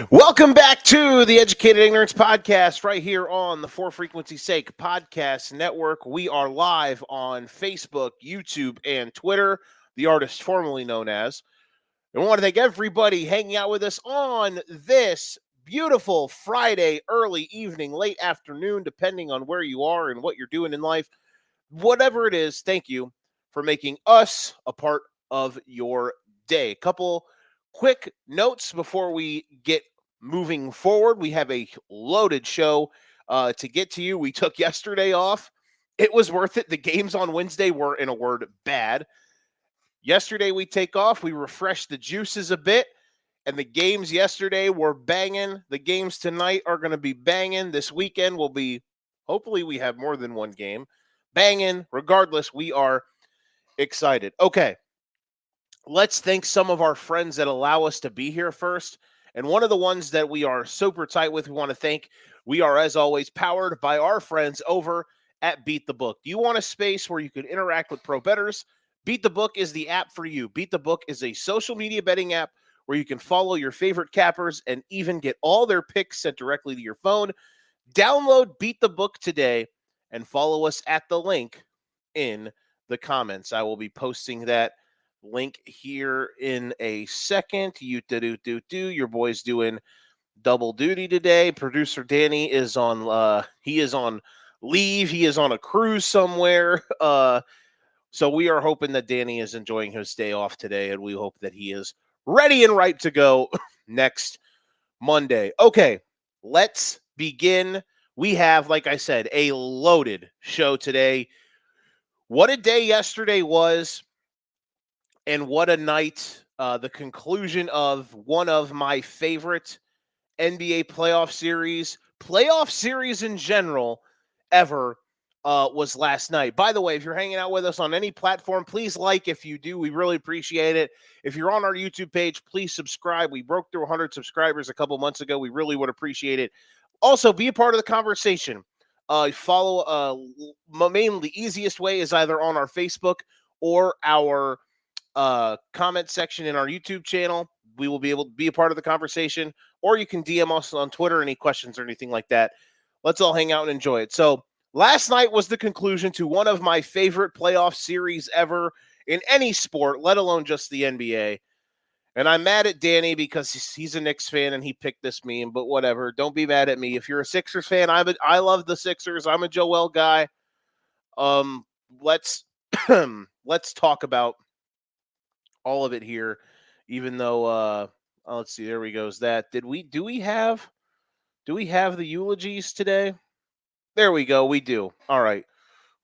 Welcome back to the Educated Ignorance Podcast right here on the For Frequency's Sake Podcast Network. We are live on Facebook, YouTube, and Twitter, the artist formerly known as. And we want to thank everybody hanging out with us on this beautiful Friday, early evening, late afternoon, depending on where you are and what you're doing in life. Whatever it is, thank you for making us a part of your day. A couple quick notes before we get moving forward. We have a loaded show to get to you. We took yesterday off. It was worth it. The games on Wednesday were, in a word, bad. Yesterday we take off. We refreshed the juices a bit. And the games yesterday were banging. The games tonight are going to be banging. This weekend will be, hopefully we have more than one game. Banging. Regardless, we are excited. Okay. Let's thank some of our friends that allow us to be here first. And one of the ones that we are super tight with, we want to thank. We are, as always, powered by our friends over at Beat the Book. Do you want a space where you can interact with pro bettors? Beat the Book is the app for you. Beat the Book is a social media betting app where you can follow your favorite cappers and even get all their picks sent directly to your phone. Download Beat the Book today and follow us at the link in the comments. I will be posting that link here in a second. Your boy's doing double duty today. Producer Danny is on leave. He is on a cruise somewhere. So we are hoping that Danny is enjoying his day off today, and we hope that he is ready and right to go next Monday. Okay, let's begin. We have, like I said, a loaded show today. What a day yesterday was, and what a night. The conclusion of one of my favorite NBA playoff series in general ever was last night. By the way, if you're hanging out with us on any platform, please like if you do. We really appreciate it. If you're on our YouTube page, please subscribe. We broke through 100 subscribers a couple months ago. We really would appreciate it. Also, be a part of the conversation. Follow mainly the easiest way is either on our Facebook or our comment section in our YouTube channel. We will be able to be a part of the conversation, or you can DM us on Twitter any questions or anything like that. Let's all hang out and enjoy it. So last night was the conclusion to one of my favorite playoff series ever in any sport, let alone just the NBA. And I'm mad at Danny because he's a Knicks fan and he picked this meme, but whatever. Don't be mad at me. If you're a Sixers fan, I love the Sixers. I'm a Joel guy. Let's let's talk about all of it here, even though let's see, there we goes that. Do we have the eulogies today? There we go. We do. All right.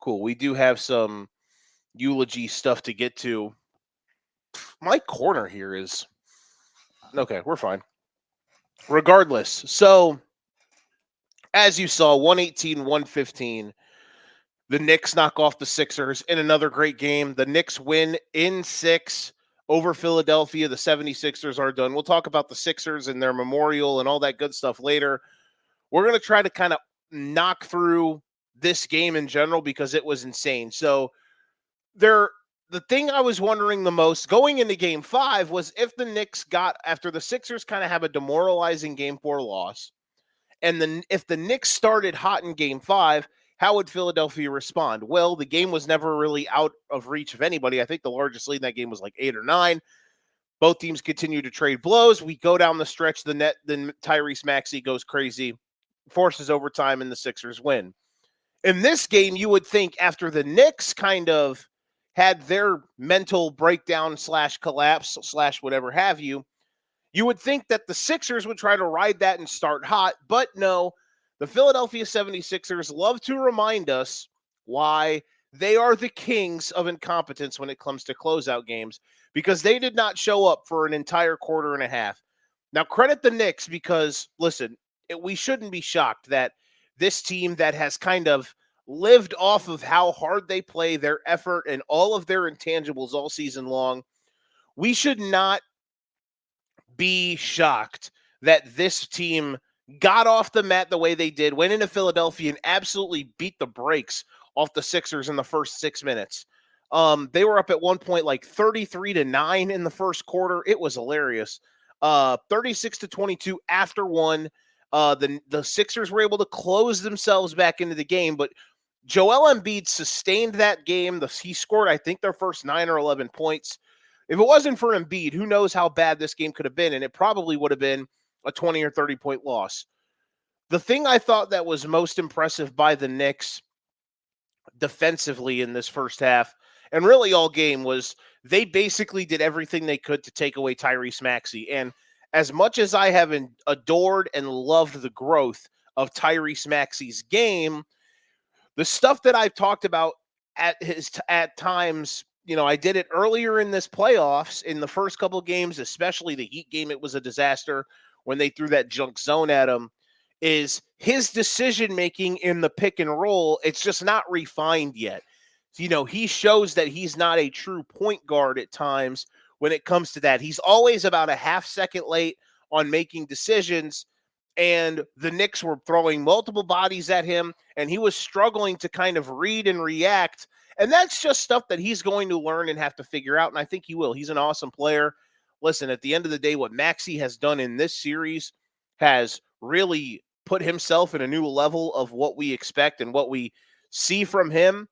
Cool. We do have some eulogy stuff to get to. My corner here is okay, we're fine. Regardless. So as you saw, 118-115. The Knicks knock off the Sixers in another great game. The Knicks win in 6 over Philadelphia. The 76ers are done. We'll talk about the Sixers and their memorial and all that good stuff later. We're going to try to kind of knock through this game in general because it was insane. So the thing I was wondering the most going into game 5 was if the Knicks after the Sixers kind of have a demoralizing game 4 loss, and then if the Knicks started hot in game 5, how would Philadelphia respond? Well, the game was never really out of reach of anybody. I think the largest lead in that game was like 8 or 9. Both teams continue to trade blows. We go down the stretch. Then Tyrese Maxey goes crazy, forces overtime, and the Sixers win. In this game, you would think after the Knicks kind of had their mental breakdown / collapse / whatever have you, you would think that the Sixers would try to ride that and start hot. But no, the Philadelphia 76ers love to remind us why they are the kings of incompetence when it comes to closeout games, because they did not show up for an entire quarter and a half. Now, credit the Knicks because, listen, we shouldn't be shocked that this team that has kind of lived off of how hard they play, their effort, and all of their intangibles all season long, we should not be shocked that this team got off the mat the way they did, went into Philadelphia and absolutely beat the brakes off the Sixers in the first 6 minutes. They were up at one point like 33-9 in the first quarter. It was hilarious. 36-22 after one. The Sixers were able to close themselves back into the game, but Joel Embiid sustained that game. He scored, I think, their first 9 or 11 points. If it wasn't for Embiid, who knows how bad this game could have been, and it probably would have been a 20 or 30-point loss. The thing I thought that was most impressive by the Knicks defensively in this first half, and really all game, was they basically did everything they could to take away Tyrese Maxey. And as much as I have adored and loved the growth of Tyrese Maxey's game, the stuff that I've talked about at times, I did it earlier in this playoffs in the first couple of games, especially the Heat game. It was a disaster when they threw that junk zone at him. Is his decision making in the pick and roll? It's just not refined yet. He shows that he's not a true point guard at times when it comes to that. He's always about a half second late on making decisions. And the Knicks were throwing multiple bodies at him, and he was struggling to kind of read and react. And that's just stuff that he's going to learn and have to figure out, and I think he will. He's an awesome player. Listen, at the end of the day, what Maxey has done in this series has really put himself in a new level of what we expect and what we see from him.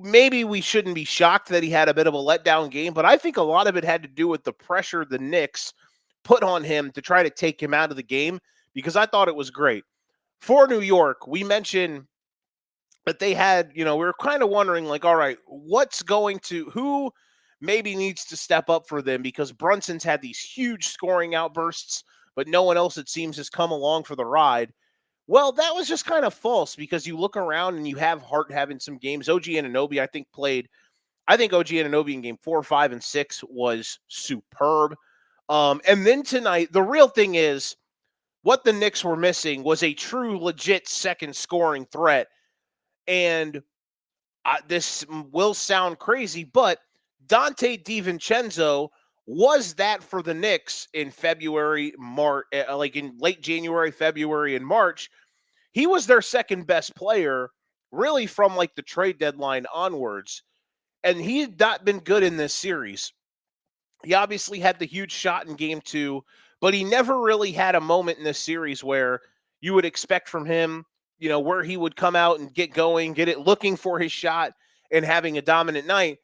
Maybe we shouldn't be shocked that he had a bit of a letdown game, but I think a lot of it had to do with the pressure the Knicks put on him to try to take him out of the game, because I thought it was great. For New York, we mentioned that they had, we were kind of wondering, like, all right, who maybe needs to step up for them, because Brunson's had these huge scoring outbursts, but no one else, it seems, has come along for the ride. Well, that was just kind of false, because you look around and you have Hart having some games. OG Anunoby, I think OG Anunoby in game 4, 5, and 6 was superb. And then tonight, the real thing is, what the Knicks were missing was a true, legit second scoring threat. And this will sound crazy, but Dante DiVincenzo was that for the Knicks in February, March, like in late January, February, and March. He was their second best player, really, from like the trade deadline onwards. And he had not been good in this series. He obviously had the huge shot in game 2, but he never really had a moment in this series where you would expect from him, where he would come out and get going, get it, looking for his shot and having a dominant night.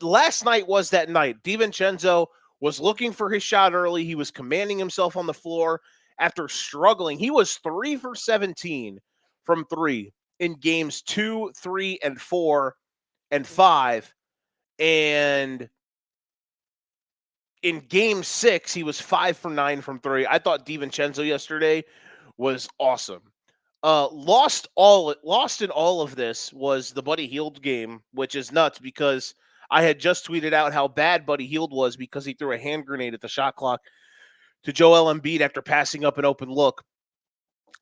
Last night was that night. DiVincenzo was looking for his shot early. He was commanding himself on the floor after struggling. He was 3 for 17 from 3 in games 2, 3, and 4, and 5. And in game 6, he was 5 for 9 from 3. I thought DiVincenzo yesterday was awesome. Lost in all of this was the Buddy Hield game, which is nuts, because I had just tweeted out how bad Buddy Hield was because he threw a hand grenade at the shot clock to Joel Embiid after passing up an open look.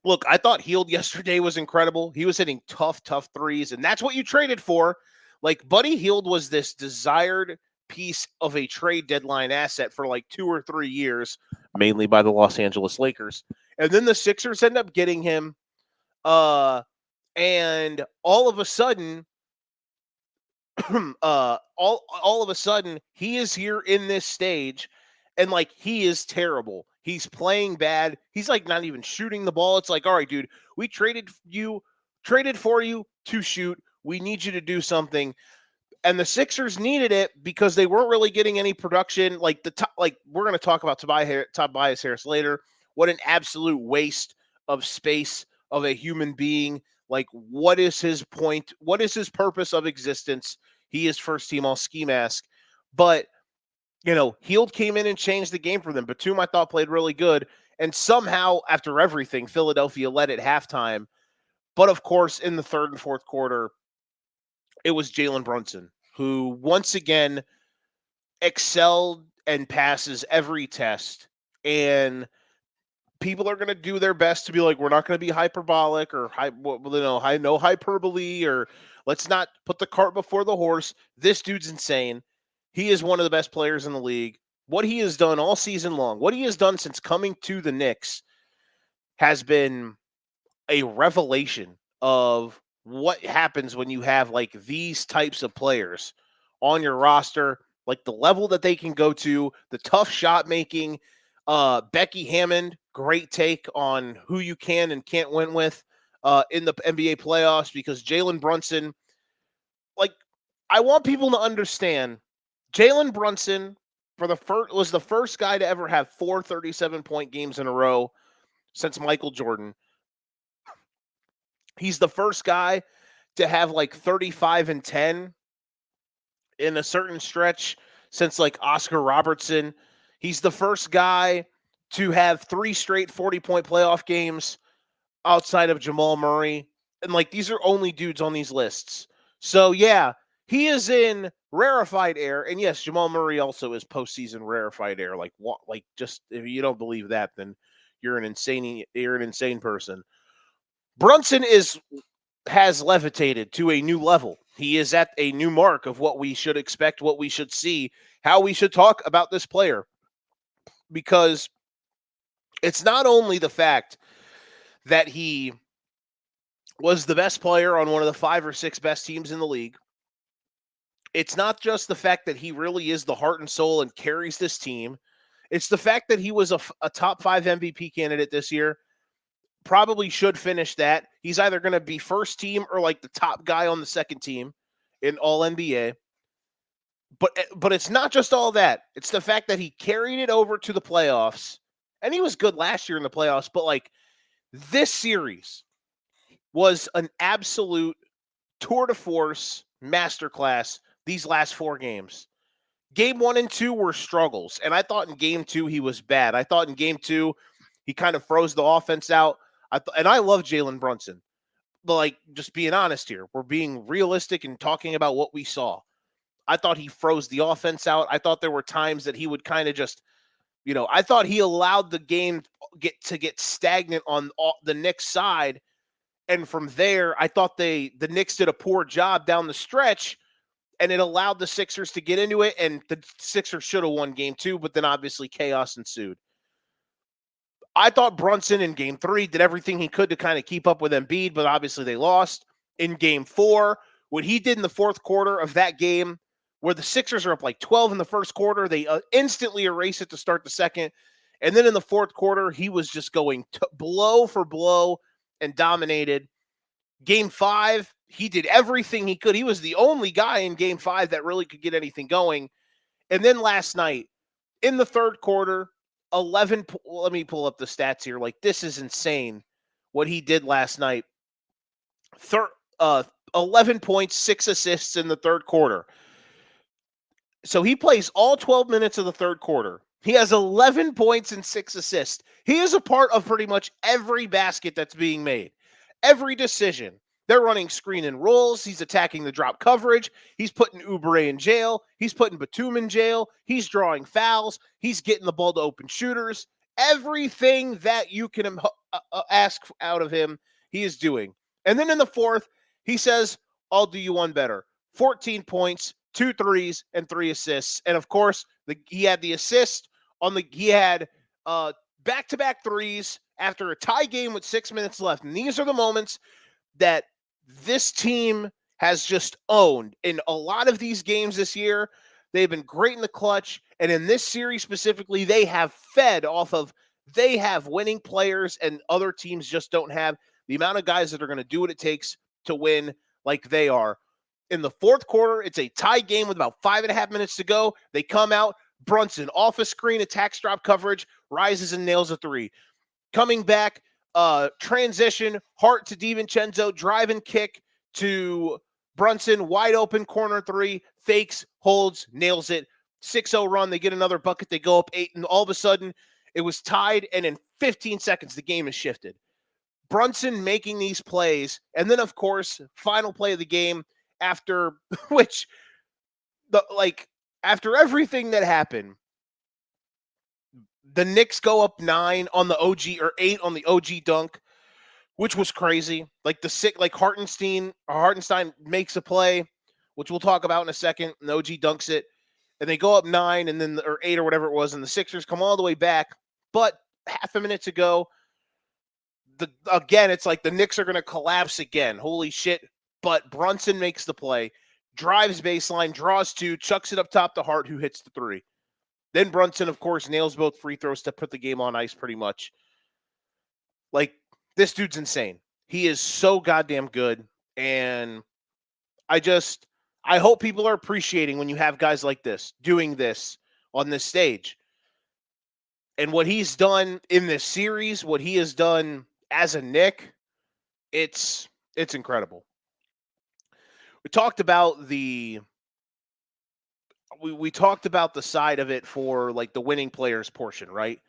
Look, I thought Hield yesterday was incredible. He was hitting tough threes, and that's what you traded for. Like, Buddy Hield was this desired piece of a trade deadline asset for like 2 or 3 years, mainly by the Los Angeles Lakers. And then the Sixers end up getting him. And all of a sudden, all of a sudden, he is here in this stage, and like, he is terrible. He's playing bad. He's like not even shooting the ball. It's like, all right, dude, we traded for you to shoot. We need you to do something. And the Sixers needed it because they weren't really getting any production. Like we're going to talk about Tobias Harris later. What an absolute waste of space of a human being. Like, what is his point? What is his purpose of existence? He is first team all ski mask. But, Hield came in and changed the game for them. Batum, I thought, played really good. And somehow, after everything, Philadelphia led at halftime. But, of course, in the third and fourth quarter, it was Jalen Brunson, who once again excelled and passes every test. And people are going to do their best to be like, we're not going to be hyperbolic or no hyperbole, or let's not put the cart before the horse. This dude's insane. He is one of the best players in the league. What he has done all season long, what he has done since coming to the Knicks, has been a revelation of what happens when you have like these types of players on your roster, like the level that they can go to, the tough shot making. Becky Hammond, great take on who you can and can't win with in the NBA playoffs, because Jalen Brunson, like, I want people to understand, Jalen Brunson was the first guy to ever have 4 37-point games in a row since Michael Jordan. He's the first guy to have like 35 and 10 in a certain stretch since like Oscar Robertson. He's the first guy to have 3 straight 40-point playoff games outside of Jamal Murray. And like, these are only dudes on these lists. So yeah, he is in rarefied air. And yes, Jamal Murray also is postseason rarefied air. Like, what? Like, just if you don't believe that, then you're an insane person. Brunson has levitated to a new level. He is at a new mark of what we should expect, what we should see, how we should talk about this player. Because it's not only the fact that he was the best player on one of the 5 or 6 best teams in the league. It's not just the fact that he really is the heart and soul and carries this team. It's the fact that he was a top 5 MVP candidate this year. Probably should finish that. He's either going to be first team or like the top guy on the second team in all NBA. But it's not just all that. It's the fact that he carried it over to the playoffs. And he was good last year in the playoffs, but like, this series was an absolute tour de force masterclass these last 4 games. Game 1 and 2 were struggles, and I thought in game 2 he was bad. I thought in game 2 he kind of froze the offense out. And I love Jalen Brunson. But like, just being honest here, we're being realistic and talking about what we saw. I thought he froze the offense out. I thought there were times that he would kind of just, I thought he allowed the game get stagnant on the Knicks side. And from there, I thought the Knicks did a poor job down the stretch, and it allowed the Sixers to get into it, and the Sixers should have won game 2, but then obviously chaos ensued. I thought Brunson in game 3 did everything he could to kind of keep up with Embiid, but obviously they lost. In game 4, what he did in the fourth quarter of that game, where the Sixers are up like 12 in the first quarter, they instantly erase it to start the second. And then in the fourth quarter, he was just going blow for blow and dominated. Game 5, he did everything he could. He was the only guy in game 5 that really could get anything going. And then last night, in the third quarter, let me pull up the stats here. Like, this is insane what he did last night. 11 points, 6 assists in the third quarter. So he plays all 12 minutes of the third quarter. He has 11 points and 6 assists. He is a part of pretty much every basket that's being made, every decision. They're running screen and rolls. He's attacking the drop coverage. He's putting Oubre in jail. He's putting Batum in jail. He's drawing fouls. He's getting the ball to open shooters. Everything that you can ask out of him, he is doing. And then in the fourth, he says, I'll do you one better. 14 points, 2 threes, and 3 assists. And of course, he had the assist he had back-to-back threes after a tie game with 6 minutes left. And these are the moments that this team has just owned. In a lot of these games this year, they've been great in the clutch. And in this series specifically, they have fed off of, they have winning players, and other teams just don't have the amount of guys that are going to do what it takes to win like they are. In the fourth quarter, it's a tie game with about 5.5 minutes to go. They come out, Brunson off a screen, attacks drop coverage, rises and nails a 3. Coming back, transition, Hart to DiVincenzo, drive and kick to Brunson, wide open corner 3, fakes, holds, nails it. 6-0 run, they get another bucket, they go up 8, and all of a sudden it was tied, and in 15 seconds the game is shifted. Brunson making these plays, and then of course, final play of the game, after which after everything that happened, the Knicks go up 9 on the OG, or 8 on the OG dunk, which was crazy. Hartenstein makes a play, which we'll talk about in a second, and the OG dunks it, and they go up 9 and then or 8 or whatever it was, and the Sixers come all the way back. But half a minute to go, again, it's like the Knicks are going to collapse again. Holy shit. But Brunson makes the play, drives baseline, draws 2, chucks it up top to Hart, who hits the 3. Then Brunson, of course, nails both free throws to put the game on ice pretty much. Like, this dude's insane. He is so goddamn good. And I hope people are appreciating when you have guys like this doing this on this stage. And what he's done in this series, what he has done as a Knick, it's incredible. We talked about the side of it for like the winning players portion, right?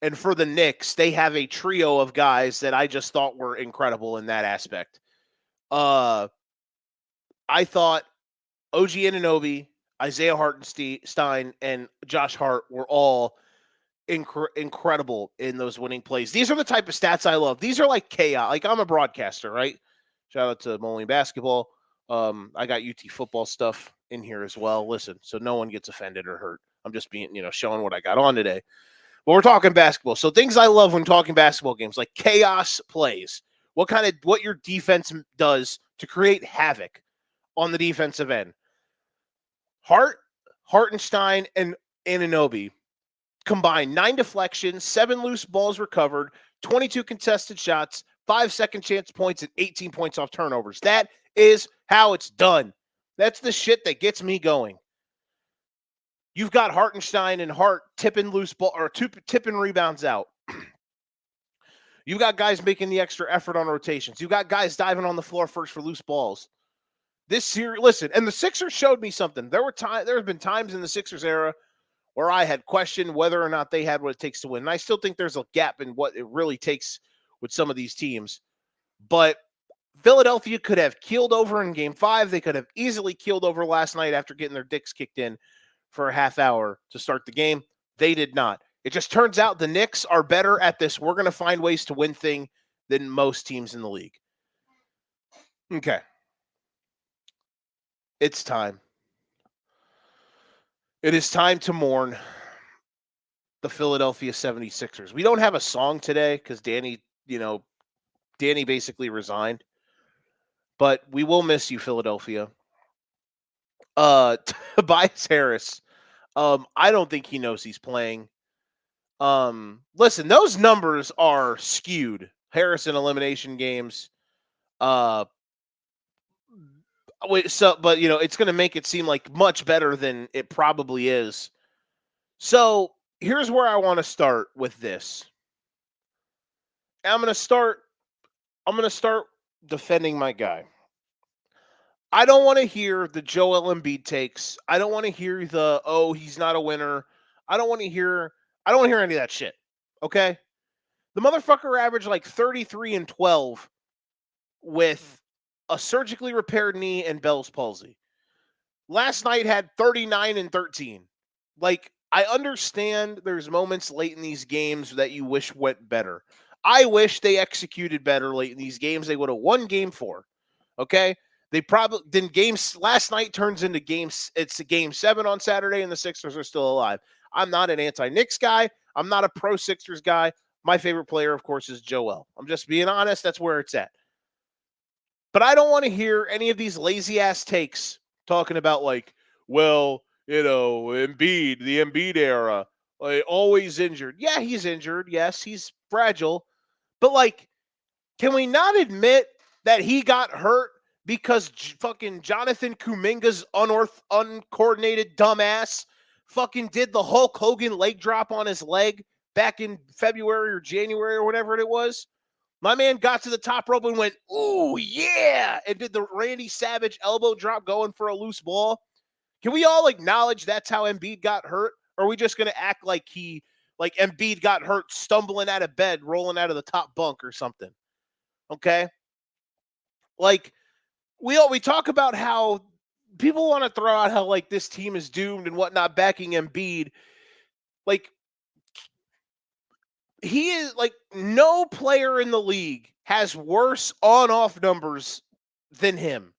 And for the Knicks, they have a trio of guys that I just thought were incredible in that aspect. I thought OG Anunoby, Isaiah Hartenstein, and Josh Hart were all incredible in those winning plays. These are the type of stats I love. These are like chaos. Like, I'm a broadcaster, right? Shout out to Moline Basketball. I got UT football stuff in here as well. Listen, so no one gets offended or hurt. I'm just being, showing what I got on today. But we're talking basketball. So things I love when talking basketball games, like chaos plays. What your defense does to create havoc on the defensive end. Hartenstein, and Anunoby combined 9 deflections, 7 loose balls recovered, 22 contested shots, 5 second chance points, and 18 points off turnovers. That is how it's done. That's the shit that gets me going. You've got Hartenstein and Hart tipping tipping rebounds out. You've got guys making the extra effort on rotations. You've got guys diving on the floor first for loose balls. This series, listen, and the Sixers showed me something. There have been times in the Sixers era where I had questioned whether or not they had what it takes to win. And I still think there's a gap in what it really takes with some of these teams. But Philadelphia could have keeled over in Game 5. They could have easily keeled over last night after getting their dicks kicked in for a half hour to start the game. They did not. It just turns out the Knicks are better at this. We're going to find ways to win thing than most teams in the league. Okay. It's time. It is time to mourn the Philadelphia 76ers. We don't have a song today because Danny basically resigned. But we will miss you, Philadelphia. Tobias Harris. I don't think he knows he's playing. Listen, those numbers are skewed. Harris in elimination games. But it's going to make it seem like much better than it probably is. So here's where I want to start with this. I'm going to start defending my guy. I don't want to hear the Joel Embiid takes. I don't want to hear he's not a winner. I don't want to hear any of that shit. Okay? The motherfucker averaged like 33 and 12 with a surgically repaired knee and Bell's palsy. Last night had 39 and 13. Like, I understand there's moments late in these games that you wish went better. I wish they executed better late in these games. They would have won Game 4. Okay? They probably then games last night turns into games. It's a Game 7 on Saturday, and the Sixers are still alive. I'm not an anti-Knicks guy. I'm not a pro-Sixers guy. My favorite player, of course, is Joel. I'm just being honest. That's where it's at. But I don't want to hear any of these lazy-ass takes talking about Embiid, the Embiid era, always injured. Yeah, he's injured. Yes, he's fragile. But, can we not admit that he got hurt because fucking Jonathan Kuminga's uncoordinated dumbass fucking did the Hulk Hogan leg drop on his leg back in February or January or whatever it was? My man got to the top rope and went, ooh, yeah, and did the Randy Savage elbow drop going for a loose ball. Can we all acknowledge that's how Embiid got hurt? Or are we just going to act like Embiid got hurt stumbling out of bed, rolling out of the top bunk or something? Okay? We talk about how people want to throw out how this team is doomed and whatnot, backing Embiid. He is no player in the league has worse on-off numbers than him.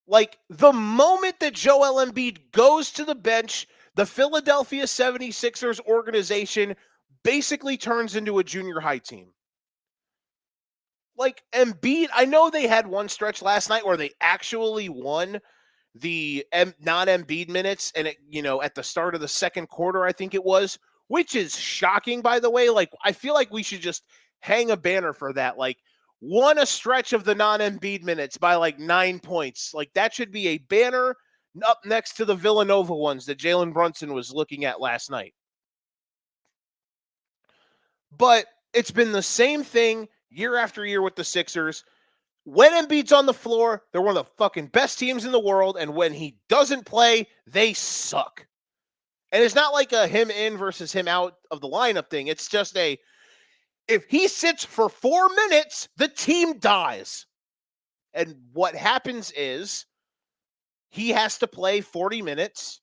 The moment that Joel Embiid goes to the bench, the Philadelphia 76ers organization basically turns into a junior high team. Embiid, I know they had one stretch last night where they actually won, the non-Embiid minutes, and at the start of the second quarter, I think it was, which is shocking, by the way. Like, I feel like we should just hang a banner for that. Like, won a stretch of the non-Embiid minutes by like 9 points. Like, that should be a banner up next to the Villanova ones that Jalen Brunson was looking at last night. But it's been the same thing year after year with the Sixers. When Embiid's on the floor, they're one of the fucking best teams in the world, and when he doesn't play, they suck. And it's not like a him in versus him out of the lineup thing. It's just if he sits for 4 minutes, the team dies. And what happens is he has to play 40 minutes,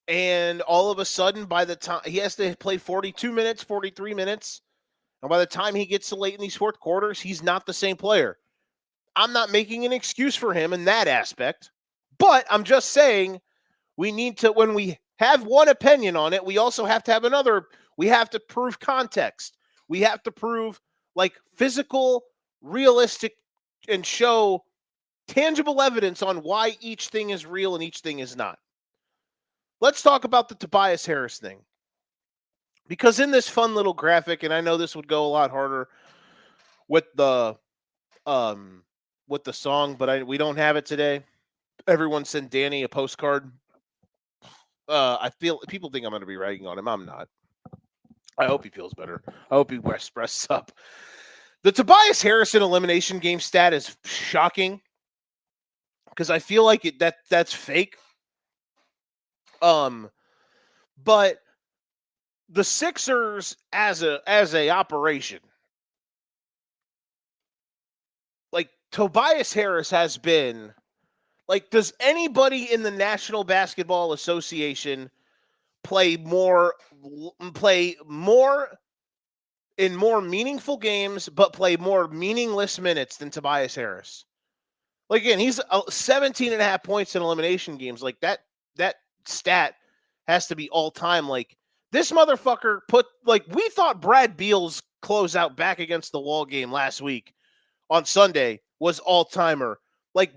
and all of a sudden, by the time he has to play 42 minutes, 43 minutes, and by the time he gets to late in these fourth quarters, he's not the same player. I'm not making an excuse for him in that aspect, but I'm just saying we need to, when we have one opinion on it, we also have to have another. We have to prove context. We have to prove like physical, realistic, and show tangible evidence on why each thing is real and each thing is not. Let's talk about the Tobias Harris thing. Because in this fun little graphic, and I know this would go a lot harder with the song, but we don't have it today. Everyone sent Danny a postcard. I feel people think I'm going to be ragging on him. I'm not. I hope he feels better. I hope he rests up. The Tobias Harrison elimination game stat is shocking because I feel like that's fake. But the Sixers as a operation, like Tobias Harris has been, like, does anybody in the National Basketball Association play more in more meaningful games, but play more meaningless minutes than Tobias Harris? Like, again, he's 17 and a half points in elimination games. Like, that stat has to be all time. Like, this motherfucker we thought Brad Beal's closeout back against the wall game last week on Sunday was all timer. Like,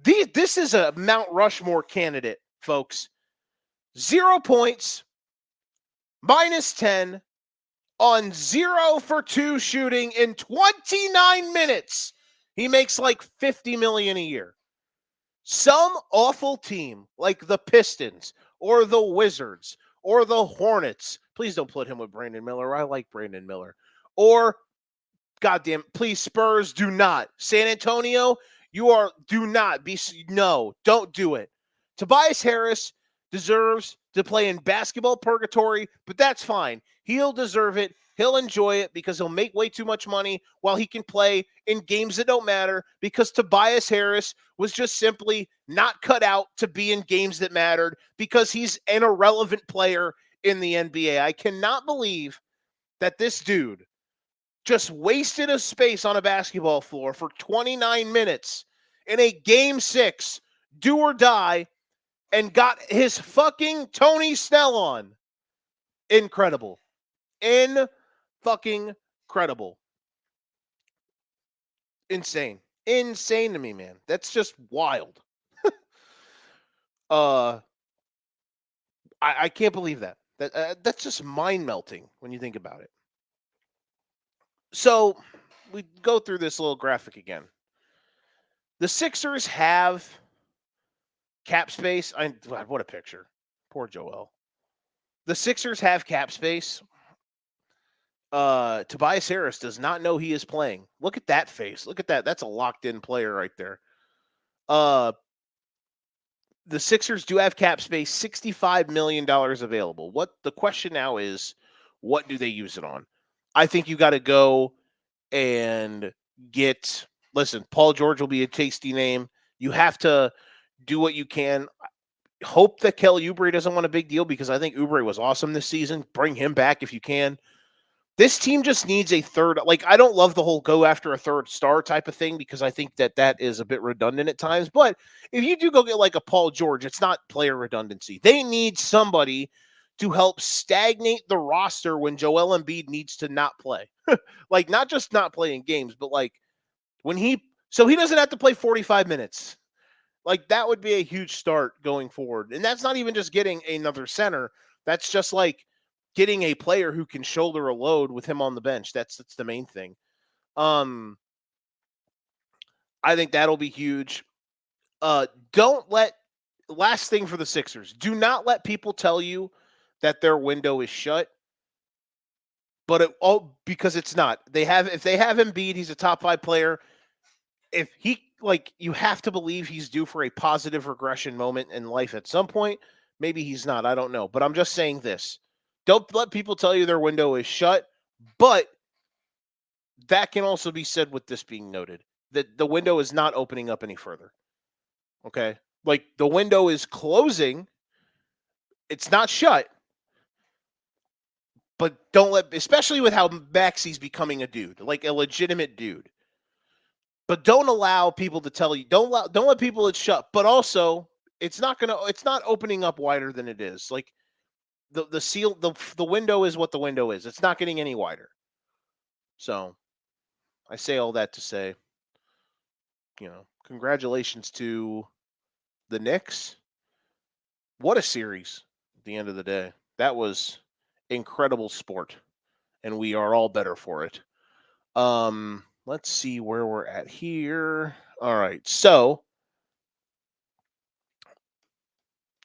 this is a Mount Rushmore candidate, folks. 0 points, -10 on 0 for 2 shooting in 29 minutes. He makes like $50 million a year. Some awful team like the Pistons or the Wizards or the Hornets. Please don't put him with Brandon Miller. I like Brandon Miller. Or, goddamn, please, Spurs, do not. San Antonio, don't do it. Tobias Harris deserves to play in basketball purgatory, but that's fine. He'll deserve it. He'll enjoy it because he'll make way too much money while he can play in games that don't matter, because Tobias Harris was just simply not cut out to be in games that mattered because he's an irrelevant player in the NBA. I cannot believe that this dude just wasted a space on a basketball floor for 29 minutes in a game 6, do or die, and got his fucking Tony Snell on. Incredible. Fucking credible. Insane to me, man. That's just wild. I can't believe that. That's just mind melting when you think about it. So we go through this little graphic again. The Sixers have cap space. What a picture. Poor Joel. The Sixers have cap space. Tobias Harris does not know he is playing. Look at that face. Look at that. That's a locked-in player right there. The Sixers do have cap space, $65 million available. What the question now is, what do they use it on? I think you got to go and get. Listen, Paul George will be a tasty name. You have to do what you can. Hope that Kelly Oubre doesn't want a big deal, because I think Oubre was awesome this season. Bring him back if you can. This team just needs a third. Like, I don't love the whole go after a third star type of thing, because I think that is a bit redundant at times. But if you do go get like a Paul George, it's not player redundancy. They need somebody to help stagnate the roster when Joel Embiid needs to not play. Like, not just not play in games, but like when he doesn't have to play 45 minutes. Like, that would be a huge start going forward. And that's not even just getting another center. That's just like getting a player who can shoulder a load with him on the bench. That's the main thing. Um, I think that'll be huge. Don't let last thing for the Sixers. Do not let people tell you that their window is shut. But because it's not. If they have Embiid, he's a top 5 player. If he you have to believe he's due for a positive regression moment in life at some point. Maybe he's not. I don't know. But I'm just saying this. Don't let people tell you their window is shut. But that can also be said with this being noted. That the window is not opening up any further. Okay? Like, the window is closing. It's not shut. But don't let, especially with how Maxi's becoming a dude, like a legitimate dude. But don't allow people to tell you, don't let people it's shut. But also, it's not opening up wider than it is. Like, the window is what the window is. It's not getting any wider. So I say all that to say, congratulations to the Knicks. What a series at the end of the day. That was incredible sport, and we are all better for it. Let's see where we're at here. All right. So,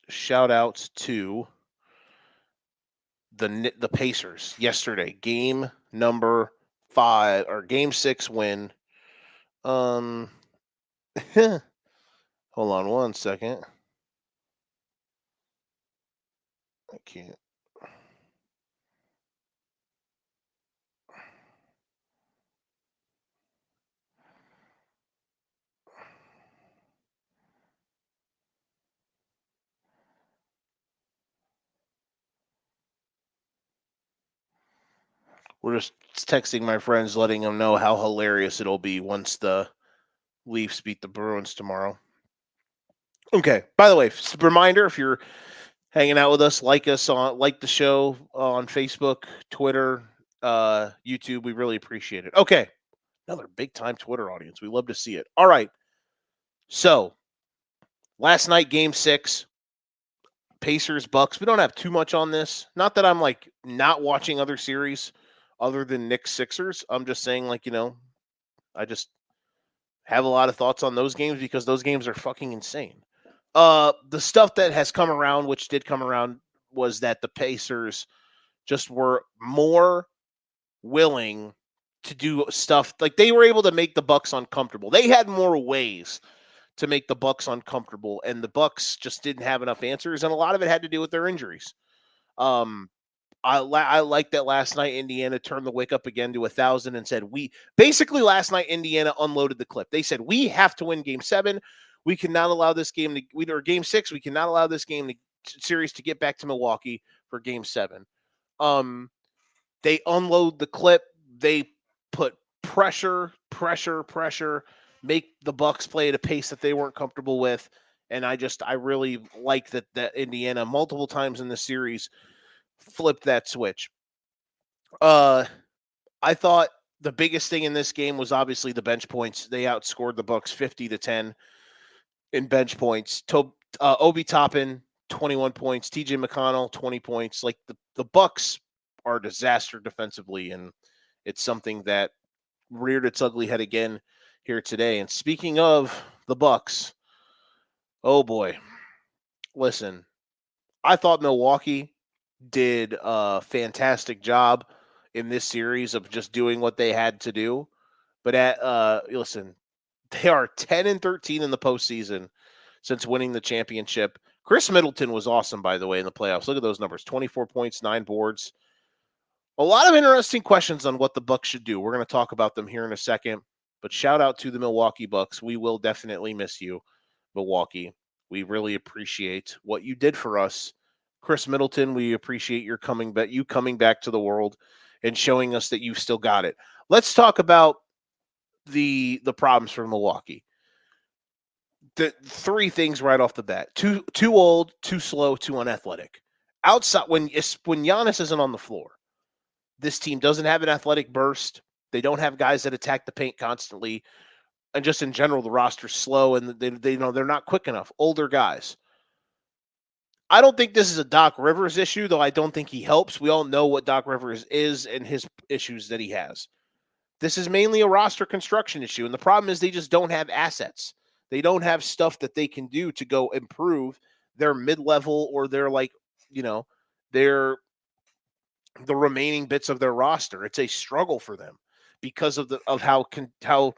shout outs to the Pacers yesterday. Game number 5 or game 6 win. Hold on one second. I can't. We're just texting my friends, letting them know how hilarious it'll be once the Leafs beat the Bruins tomorrow. Okay. By the way, just a reminder, if you're hanging out with us, like the show on Facebook, Twitter, YouTube, we really appreciate it. Okay. Another big time Twitter audience. We love to see it. All right. So, last night, game 6, Pacers, Bucks. We don't have too much on this. Not that I'm not watching other series other than Knicks Sixers. I'm just saying, I just have a lot of thoughts on those games because those games are fucking insane. The stuff that has come around, which did come around, was that the Pacers just were more willing to do stuff. Like, they were able to make the Bucks uncomfortable. They had more ways to make the Bucks uncomfortable, and the Bucks just didn't have enough answers, and a lot of it had to do with their injuries. I like that last night Indiana turned the wick up again to 1,000 and said, basically last night Indiana unloaded the clip. They said, we have to win game 7. We cannot allow this game or game 6. We cannot allow this series to get back to Milwaukee for game 7. They unload the clip. They put pressure, make the Bucks play at a pace that they weren't comfortable with. And I really like that Indiana multiple times in the series flipped that switch. I thought the biggest thing in this game was obviously the bench points. They outscored the Bucks 50-10 in bench points. Obi Toppin, 21 points. TJ McConnell, 20 points. Like, the Bucks are a disaster defensively, and it's something that reared its ugly head again here today. And speaking of the Bucks, oh boy, listen, I thought Milwaukee did a fantastic job in this series of just doing what they had to do. But listen, they are 10-13 in the postseason since winning the championship. Chris Middleton was awesome, by the way, in the playoffs. Look at those numbers: 24 points, 9 boards. A lot of interesting questions on what the Bucks should do. We're going to talk about them here in a second. But shout out to the Milwaukee Bucks. We will definitely miss you, Milwaukee. We really appreciate what you did for us. Chris Middleton, we appreciate you coming back to the world and showing us that you've still got it. Let's talk about the problems for Milwaukee. The 3 things right off the bat: too old, too slow, too unathletic. Outside, when Giannis isn't on the floor, this team doesn't have an athletic burst. They don't have guys that attack the paint constantly. and just in general, the roster's slow and they they're not quick enough. Older guys. I don't think this is a Doc Rivers issue, though I don't think he helps. We all know what Doc Rivers is and his issues that he has. This is mainly a roster construction issue, and the problem is they just don't have assets. They don't have stuff that they can do to go improve their mid-level or their their the remaining bits of their roster. It's a struggle for them because of how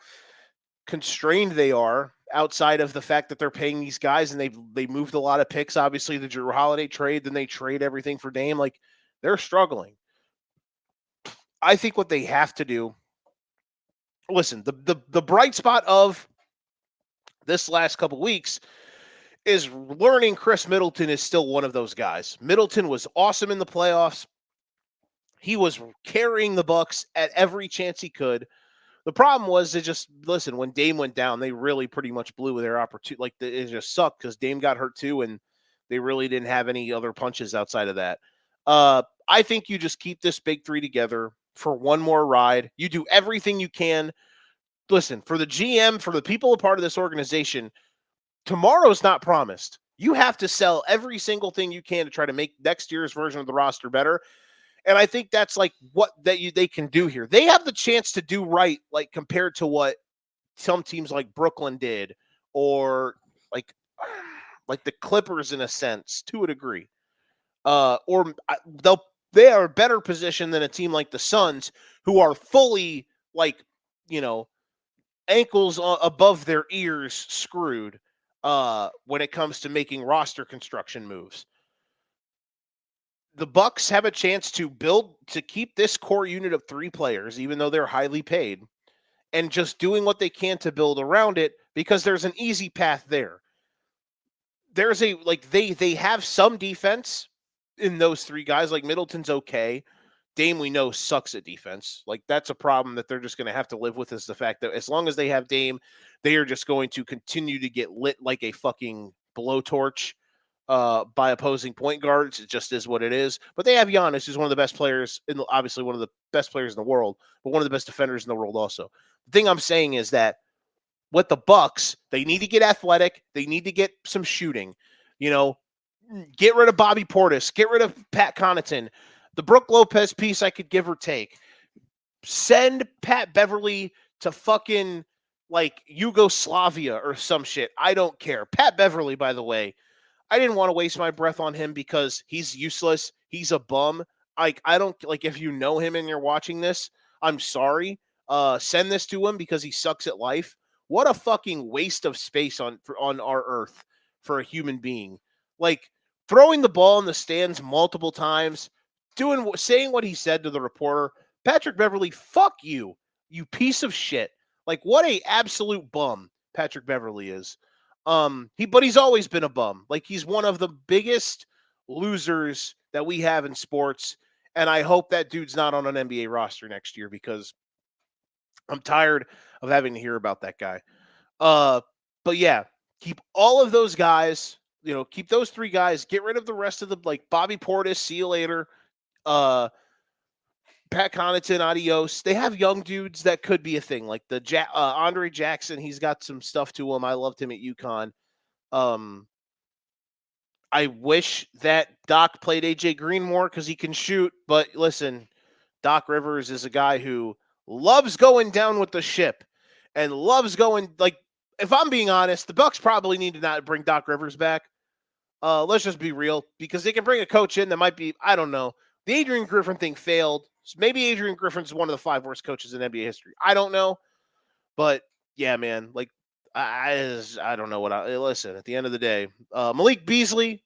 constrained they are outside of the fact that they're paying these guys and they moved a lot of picks. Obviously, the Drew Holiday trade, then they trade everything for Dame. Like they're struggling. I think what they have to do. Listen, the bright spot of this last couple weeks is learning Chris Middleton is still one of those guys. Middleton was awesome in the playoffs. He was carrying the Bucks at every chance he could. The problem was when Dame went down, they really pretty much blew their opportunity. Like it just sucked because Dame got hurt too, and they really didn't have any other punches outside of that. I think you just keep this big three together for one more ride. You do everything you can. Listen, for the GM, for the people a part of this organization, tomorrow's not promised. You have to sell every single thing you can to try to make next year's version of the roster better. And I think that's like what they can do here. They have the chance to do right, like compared to what some teams like Brooklyn did, or like the Clippers in a sense, to a degree. They are a better position than a team like the Suns, who are fully ankles above their ears screwed when it comes to making roster construction moves. The Bucks have a chance to keep this core unit of three players, even though they're highly paid, and just doing what they can to build around it because there's an easy path there. There's they have some defense in those three guys. Like Middleton's okay. Dame, we know, sucks at defense. Like that's a problem that they're just going to have to live with, is the fact that as long as they have Dame, they are just going to continue to get lit like a fucking blowtorch by opposing point guards. It just is what it is. But they have Giannis, who's one of the best players, obviously one of the best players in the world, but one of the best defenders in the world also. The thing I'm saying is that with the Bucks, they need to get athletic. They need to get some shooting. Get rid of Bobby Portis. Get rid of Pat Connaughton. The Brook Lopez piece I could give or take. Send Pat Beverly to fucking like Yugoslavia or some shit. I don't care. Pat Beverly, by the way, I didn't want to waste my breath on him because he's useless. He's a bum. I don't like, if you know him and you're watching this, I'm sorry. Send this to him because he sucks at life. What a fucking waste of space on our earth for a human being. Like throwing the ball in the stands multiple times, saying what he said to the reporter. Patrick Beverly, fuck you, you piece of shit. Like what a absolute bum Patrick Beverly is. But he's always been a bum. Like he's one of the biggest losers that we have in sports. And I hope that dude's not on an NBA roster next year because I'm tired of having to hear about that guy. But yeah, keep all of those guys, keep those three guys, get rid of the rest of the, like Bobby Portis, see you later. Pat Connaughton, adios. They have young dudes that could be a thing, like the Andre Jackson. He's got some stuff to him. I loved him at UConn. I wish that Doc played AJ Green more because he can shoot. But listen, Doc Rivers is a guy who loves going down with the ship and loves going, like, if I'm being honest, the Bucks probably need to not bring Doc Rivers back. Let's just be real, because they can bring a coach in that might be, I don't know. The Adrian Griffin thing failed. So maybe Adrian Griffin's one of the 5 worst coaches in NBA history. I don't know. But yeah, man, like I don't know listen, at the end of the day, Malik Beasley,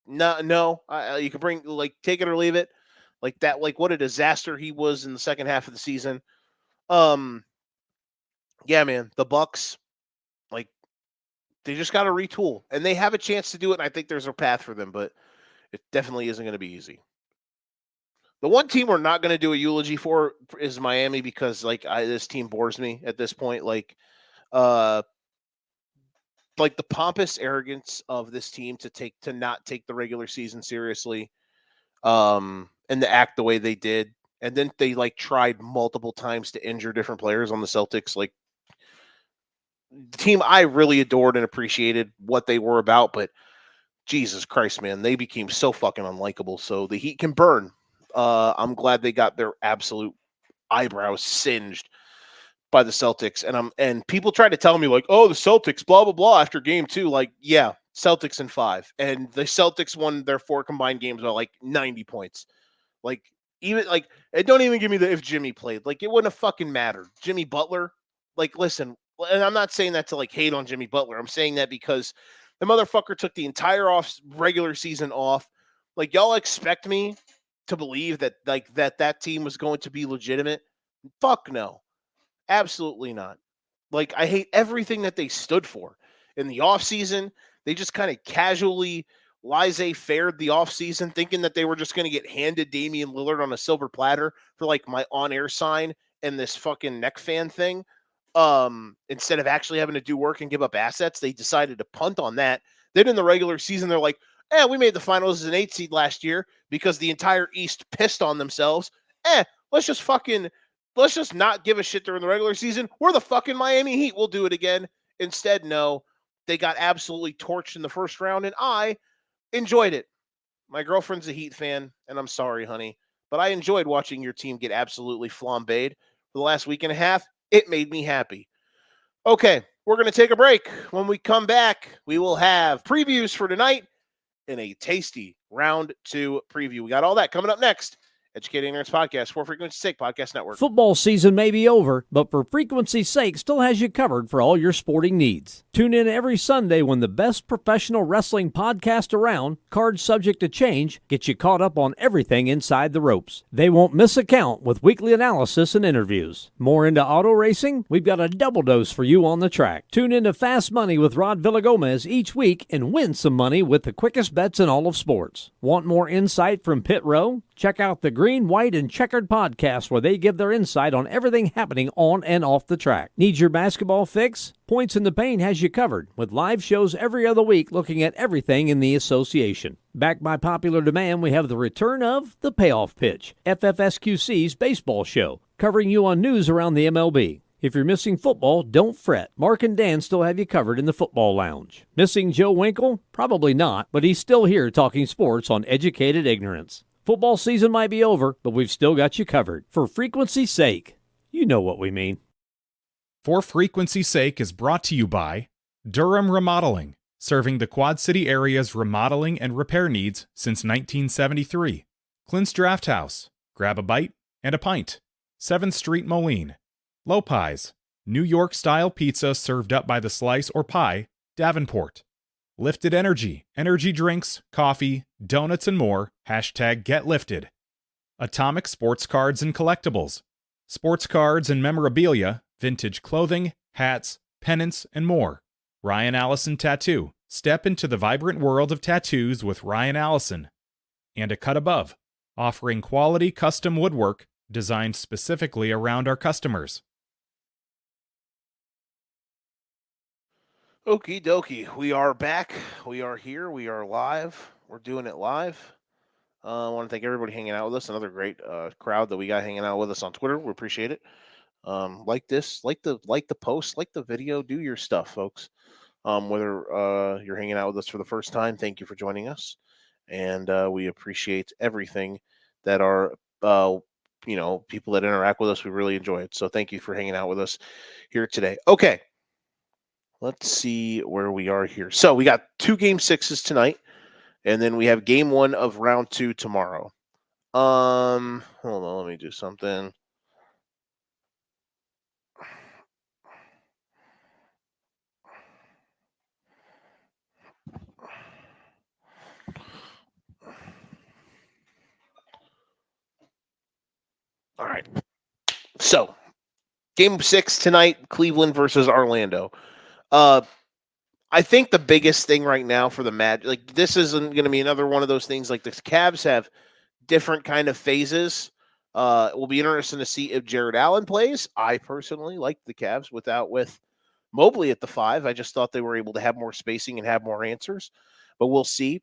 no, you can bring, like, take it or leave it. Like that, like what a disaster he was in the second half of the season. Yeah, man, the Bucks, like, they just got to retool, and they have a chance to do it. And I think there's a path for them, but it definitely isn't going to be easy. The one team we're not going to do a eulogy for is Miami, because this team bores me at this point. Like the pompous arrogance of this team to not take the regular season seriously, and to act the way they did. And then they tried multiple times to injure different players on the Celtics. Like, team I really adored and appreciated what they were about, but Jesus Christ, man, they became so fucking unlikable. So the Heat can burn. I'm glad they got their absolute eyebrows singed by the Celtics. And people try to tell me like, oh, the Celtics, blah blah blah after game 2. Like, yeah, Celtics in 5. And the Celtics won their 4 combined games by like 90 points. Like, even like it don't even give me the if Jimmy played. Like, it wouldn't have fucking mattered. Jimmy Butler, like, listen, and I'm not saying that to like hate on Jimmy Butler. I'm saying that because the motherfucker took the entire regular season off. Like, y'all expect me to believe that like that team was going to be legitimate? Fuck no. Absolutely not. Like, I hate everything that they stood for in the offseason. They just kind of casually laissez-faire the offseason, thinking that they were just going to get handed Damian Lillard on a silver platter for like my on-air sign and this fucking neck fan thing. Instead of actually having to do work and give up assets, they decided to punt on that. Then in the regular season, they're like, we made the finals as an 8 seed last year because the entire East pissed on themselves. Let's just fucking let's just not give a shit during the regular season. We're the fucking Miami Heat. We'll do it again. Instead, no, they got absolutely torched in the first round, and I enjoyed it. My girlfriend's a Heat fan, and I'm sorry, honey, but I enjoyed watching your team get absolutely flambéed for the last week and a half. It made me happy. Okay, we're going to take a break. When we come back, we will have previews for tonight and a tasty round 2 preview. We got all that coming up next. Educating Ignorance Podcast, For Frequency's Sake Podcast Network. Football season may be over, but For Frequency's Sake still has you covered for all your sporting needs. Tune in every Sunday when the best professional wrestling podcast around, cards subject to change, gets you caught up on everything inside the ropes. They won't miss a count with weekly analysis and interviews. More into auto racing? We've got a double dose for you on the track. Tune in to Fast Money with Rod Villagomez each week and win some money with the quickest bets in all of sports. Want more insight from Pit Row? Check out the Green, White, and Checkered podcast where they give their insight on everything happening on and off the track. Need your basketball fix? Points in the Paint has you covered with live shows every other week looking at everything in the association. Backed by popular demand, we have the return of The Payoff Pitch, FFSQC's baseball show, covering you on news around the MLB. If you're missing football, don't fret. Mark and Dan still have you covered in the football lounge. Missing Joe Winkle? Probably not, but he's still here talking sports on Educated Ignorance. Football season might be over, but we've still got you covered. For frequency's sake, you know what we mean. For Frequency's Sake is brought to you by Durham Remodeling, serving the Quad City area's remodeling and repair needs since 1973. Clint's Draft House, grab a bite and a pint. 7th Street Moline. Lopez, New York-style pizza served up by the slice or pie, Davenport. Lifted Energy, energy drinks, coffee, donuts, and more. #GetLifted. Atomic Sports Cards and Collectibles. Sports cards and memorabilia, vintage clothing, hats, pennants, and more. Ryan Allison Tattoo. Step into the vibrant world of tattoos with Ryan Allison. And A Cut Above, offering quality custom woodwork designed specifically around our customers. Okie dokie. We are back. We are here. We are live. We're doing it live. I want to thank everybody hanging out with us. Another great crowd that we got hanging out with us on Twitter. We appreciate it. Like this, like the post, like the video, do your stuff, folks. Whether you're hanging out with us for the first time, thank you for joining us. And we appreciate everything that are people that interact with us. We really enjoy it. So thank you for hanging out with us here today. Okay. Let's see where we are here. So we got 2 game 6s tonight, and then we have game 1 of round 2 tomorrow. Hold on, let me do something. All right. So, game 6 tonight, Cleveland versus Orlando. I think the biggest thing right now for the Magic, like, this isn't going to be another one of those things. Like, the Cavs have different kind of phases. It will be interesting to see if Jared Allen plays. I personally like the Cavs with Mobley at the 5. I just thought they were able to have more spacing and have more answers, but we'll see.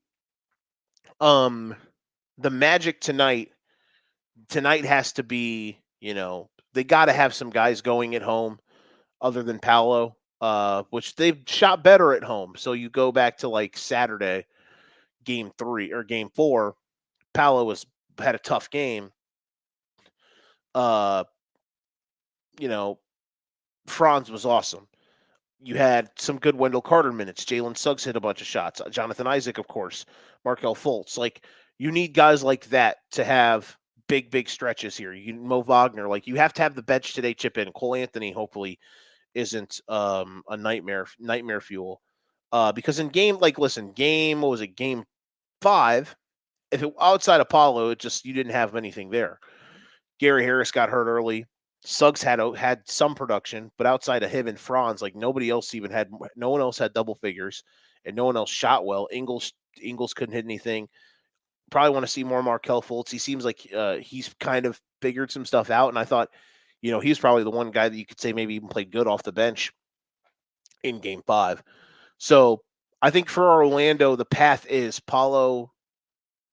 The Magic tonight has to be, they got to have some guys going at home other than Paolo. which they've shot better at home. So you go back to like Saturday, game 3 or game 4, Paolo had a tough game. Uh, you know, Franz was awesome. You had some good Wendell Carter minutes. Jalen Suggs hit a bunch of shots. Jonathan Isaac, of course. Markelle Fultz. Like, you need guys like that to have big stretches here. Mo Wagner. Like, you have to have the bench today chip in. Cole Anthony hopefully isn't a nightmare fuel. Because in game, like, listen, what was it? Game 5. If it outside Apollo, it just you didn't have anything there. Gary Harris got hurt early. Suggs had some production, but outside of him and Franz, like no one else had double figures, and no one else shot well. Ingles couldn't hit anything. Probably want to see more Markelle Fultz. He seems like he's kind of figured some stuff out, and I thought, he's probably the one guy that you could say maybe even played good off the bench in Game 5. So I think for Orlando, the path is Paolo.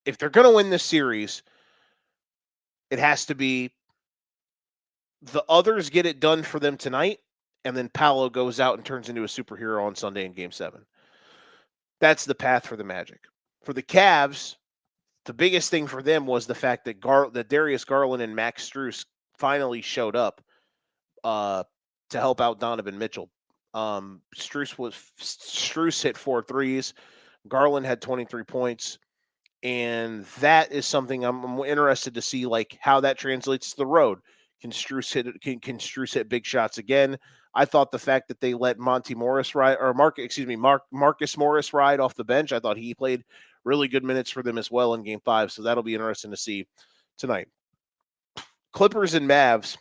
If they're going to win this series, it has to be the others get it done for them tonight, and then Paolo goes out and turns into a superhero on Sunday in Game 7. That's the path for the Magic. For the Cavs, the biggest thing for them was the fact that Darius Garland and Max Strus finally showed up to help out Donovan Mitchell. Strus hit 4 threes. Garland had 23 points. And that is something I'm interested to see, like how that translates to the road. Can Strus hit big shots again? I thought the fact that they let Marcus Morris ride off the bench, I thought he played really good minutes for them as well in Game 5. So that'll be interesting to see tonight. Clippers and Mavs,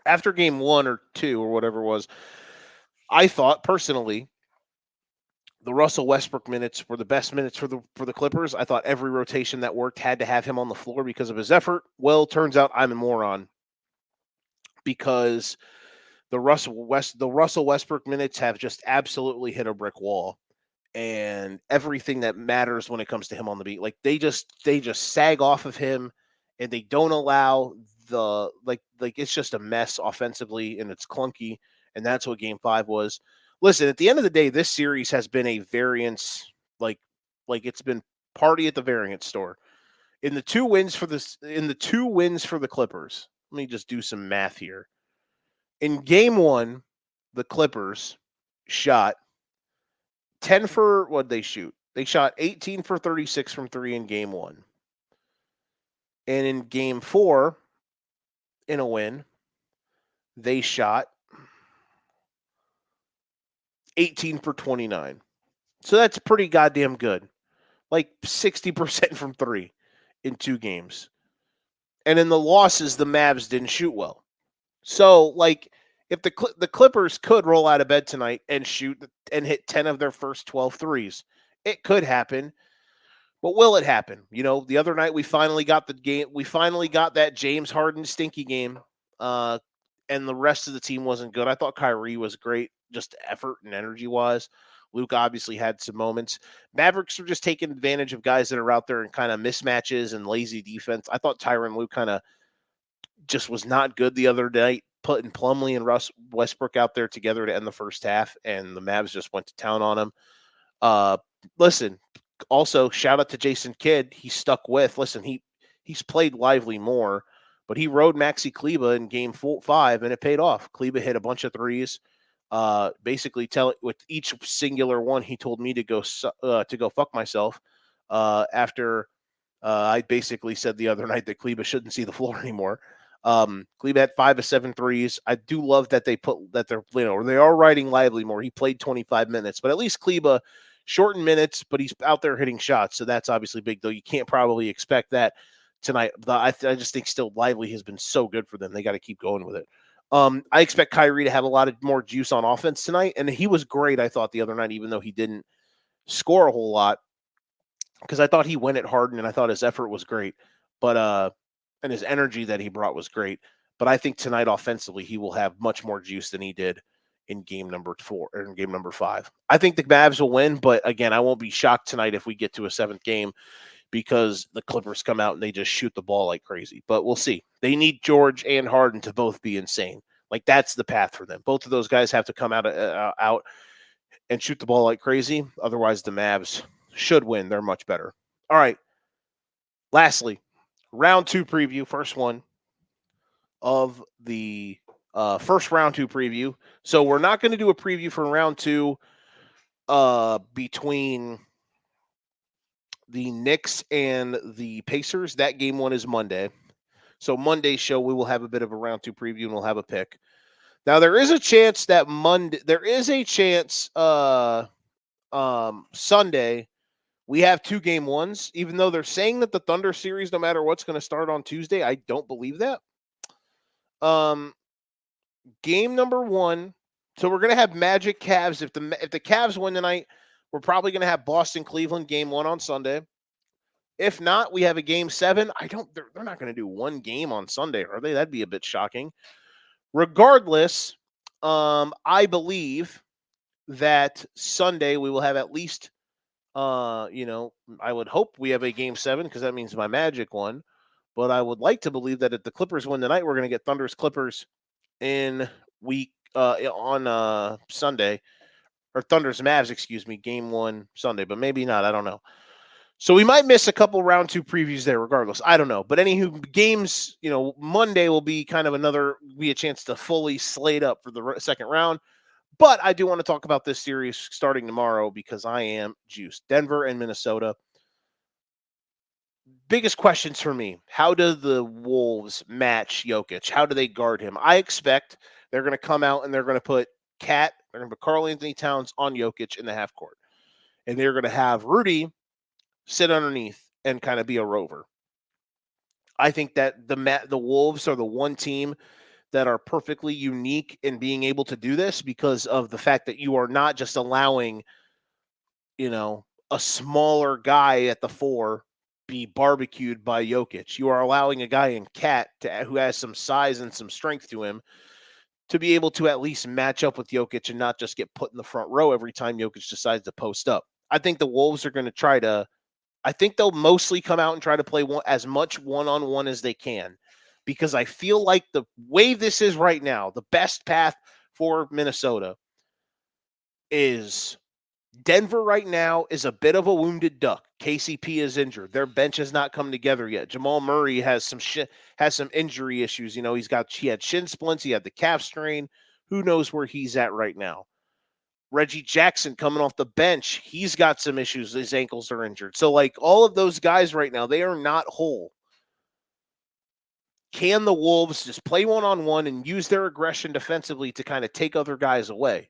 after Game 1 or 2 or whatever it was, I thought personally the Russell Westbrook minutes were the best minutes for the Clippers. I thought every rotation that worked had to have him on the floor because of his effort. Well, turns out I'm a moron because the Russell Westbrook minutes have just absolutely hit a brick wall, and everything that matters when it comes to him on the beat, like they just sag off of him, and they don't allow the like it's just a mess offensively, and it's clunky, and that's what Game 5 was. Listen, at the end of the day, this series has been a variance, like it's been party at the variance store. In the two wins for the Clippers, let me just do some math here. In Game 1, the Clippers shot 10 for what they shoot. They shot 18 for 36 from 3 in Game 1. And in Game 4, in a win, they shot 18 for 29. So that's pretty goddamn good. Like 60% from 3 in 2 games. And in the losses, the Mavs didn't shoot well. So, like, if the Clippers could roll out of bed tonight and shoot and hit 10 of their first 12 threes, it could happen. But will it happen? The other night we finally got the game. We finally got that James Harden stinky game. And the rest of the team wasn't good. I thought Kyrie was great, just effort and energy-wise. Luke obviously had some moments. Mavericks are just taking advantage of guys that are out there and kind of mismatches and lazy defense. I thought Tyronn Lue kind of just was not good the other night, putting Plumlee and Russ Westbrook out there together to end the first half, and the Mavs just went to town on him. Listen, also shout out to Jason Kidd. He stuck with. Listen, he's played Lively more, but he rode Maxi Kleba in Game 5, and it paid off. Kleba hit a bunch of threes. Basically, with each singular one, he told me to go fuck myself. After I basically said the other night that Kleba shouldn't see the floor anymore. Kleba had 5 of 7 threes. I do love that they are riding Lively more. He played 25 minutes, but at least Kleba shortened minutes, but he's out there hitting shots, so that's obviously big. Though you can't probably expect that tonight. I just think still Lively has been so good for them. They got to keep going with it. I expect Kyrie to have a lot of more juice on offense tonight, and he was great, I thought, the other night, even though he didn't score a whole lot, because I thought he went at Harden, and I thought his effort was great, but and his energy that he brought was great. But I think tonight offensively he will have much more juice than he did in game number 4 or in game number 5. I think the Mavs will win, but again, I won't be shocked tonight if we get to a 7th game, because the Clippers come out and they just shoot the ball like crazy. But we'll see. They need George and Harden to both be insane. Like, that's the path for them. Both of those guys have to come out and shoot the ball like crazy. Otherwise, the Mavs should win. They're much better. All right. Lastly, round 2 preview, first one of the first round 2 preview. So we're not going to do a preview for round 2 between the Knicks and the Pacers. That game 1 is Monday. So Monday's show, we will have a bit of a round 2 preview and we'll have a pick. Now there is a chance that Sunday we have 2 game 1s, even though they're saying that the Thunder series, no matter what's, going to start on Tuesday. I don't believe that. Game number 1. So we're going to have Magic Cavs. If the Cavs win tonight, we're probably going to have Boston Cleveland game 1 on Sunday. If not, we have a game 7. They're not going to do 1 game on Sunday, are they? That'd be a bit shocking. Regardless, I believe that Sunday we will have at least, I would hope we have a game 7 because that means my Magic won. But I would like to believe that if the Clippers win tonight, we're going to get Thunder's Clippers in on Sunday, or Thunder's Mavs, game 1 Sunday, but maybe not. I don't know. So we might miss a couple round 2 previews there regardless. I don't know. But anywho, games, Monday will be kind of a chance to fully slate up for the second round. But I do want to talk about this series starting tomorrow because I am juiced. Denver and Minnesota. Biggest questions for me. How do the Wolves match Jokic? How do they guard him? I expect they're going to come out and they're going to put they're going to put Karl Anthony Towns on Jokic in the half court. And they're going to have Rudy sit underneath and kind of be a rover. I think that the Wolves are the one team that are perfectly unique in being able to do this because of the fact that you are not just allowing, a smaller guy at the 4 be barbecued by Jokic. You are allowing a guy in Cat who has some size and some strength to him to be able to at least match up with Jokic and not just get put in the front row every time Jokic decides to post up. I think the Wolves are going to I think they'll mostly come out and try to play as much one-on-one as they can because I feel like the way this is right now, the best path for Minnesota is Denver right now is a bit of a wounded duck. KCP is injured. Their bench has not come together yet. Jamal Murray has some injury issues. He had shin splints. He had the calf strain. Who knows where he's at right now? Reggie Jackson coming off the bench. He's got some issues. His ankles are injured. So, all of those guys right now, they are not whole. Can the Wolves just play one-on-one and use their aggression defensively to kind of take other guys away?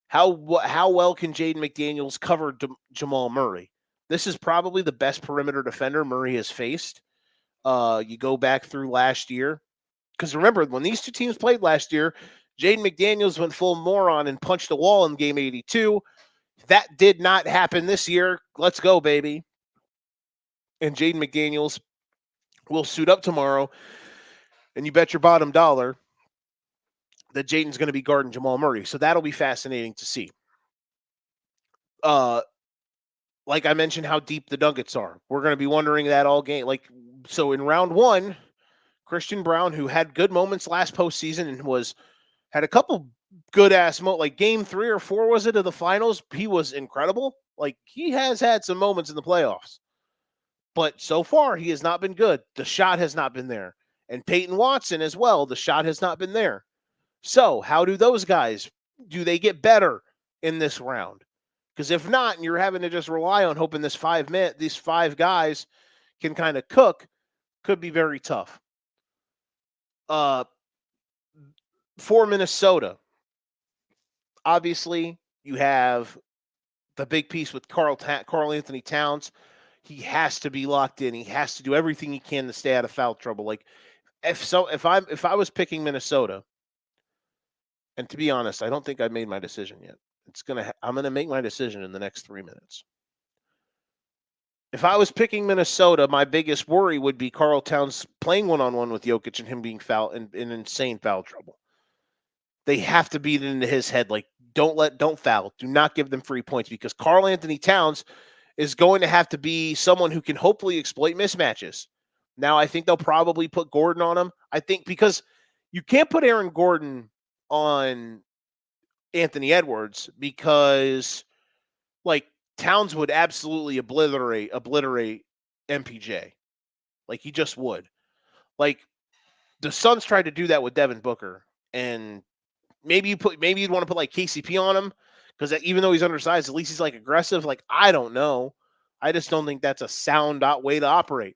How well can Jaden McDaniels cover Jamal Murray? This is probably the best perimeter defender Murray has faced. You go back through last year. Because remember, when these two teams played last year, Jaden McDaniels went full moron and punched the wall in game 82. That did not happen this year. Let's go, baby. And Jaden McDaniels will suit up tomorrow. And you bet your bottom dollar that Jaden's going to be guarding Jamal Murray. So that'll be fascinating to see. Like I mentioned, how deep the Nuggets are. We're going to be wondering that all game. So in round 1, Christian Braun, who had good moments last postseason and had a couple good-ass moments, like game 3 or 4, was it, of the finals? He was incredible. He has had some moments in the playoffs. But so far, he has not been good. The shot has not been there. And Peyton Watson as well, the shot has not been there. So how do those guys, do they get better in this round? Because if not, and you're having to just rely on hoping these 5 guys can kind of cook, could be very tough. For Minnesota, obviously, you have the big piece with Karl Anthony Towns. He has to be locked in. He has to do everything he can to stay out of foul trouble. If I was picking Minnesota, and to be honest, I don't think I've made my decision yet. I'm gonna make my decision in the next 3 minutes. If I was picking Minnesota, my biggest worry would be Karl Towns playing one-on-one with Jokic and him being in insane foul trouble. They have to beat it into his head. Don't foul. Do not give them free points because Karl Anthony Towns is going to have to be someone who can hopefully exploit mismatches. Now, I think they'll probably put Gordon on him. I think because You can't put Aaron Gordon on Anthony Edwards because, like, Towns would absolutely obliterate MPJ. Like, he just would. Like, the Suns tried to do that with Devin Booker, and maybe you'd want to put like KCP on him because even though he's undersized, at least he's like aggressive. Like, I don't know. I just don't think that's a sound way to operate.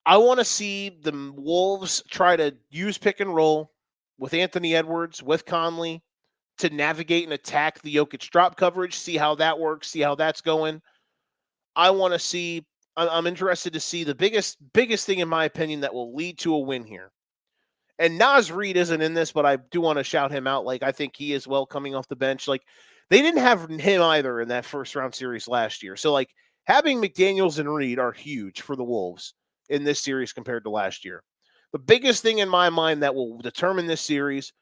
I want to see the Wolves try to use pick and roll with Anthony Edwards, with Conley, to navigate and attack the Jokic drop coverage, see how that works, see how that's going. I want to see, I'm interested to see the biggest thing, in my opinion, that will lead to a win here. And Naz Reid isn't in this, but I do want to shout him out. Like, I think he is well coming off the bench. Like, they didn't have him either in that first round series last year. So, like, having McDaniels and Reid are huge for the Wolves in this series compared to last year. The biggest thing in my mind that will determine this series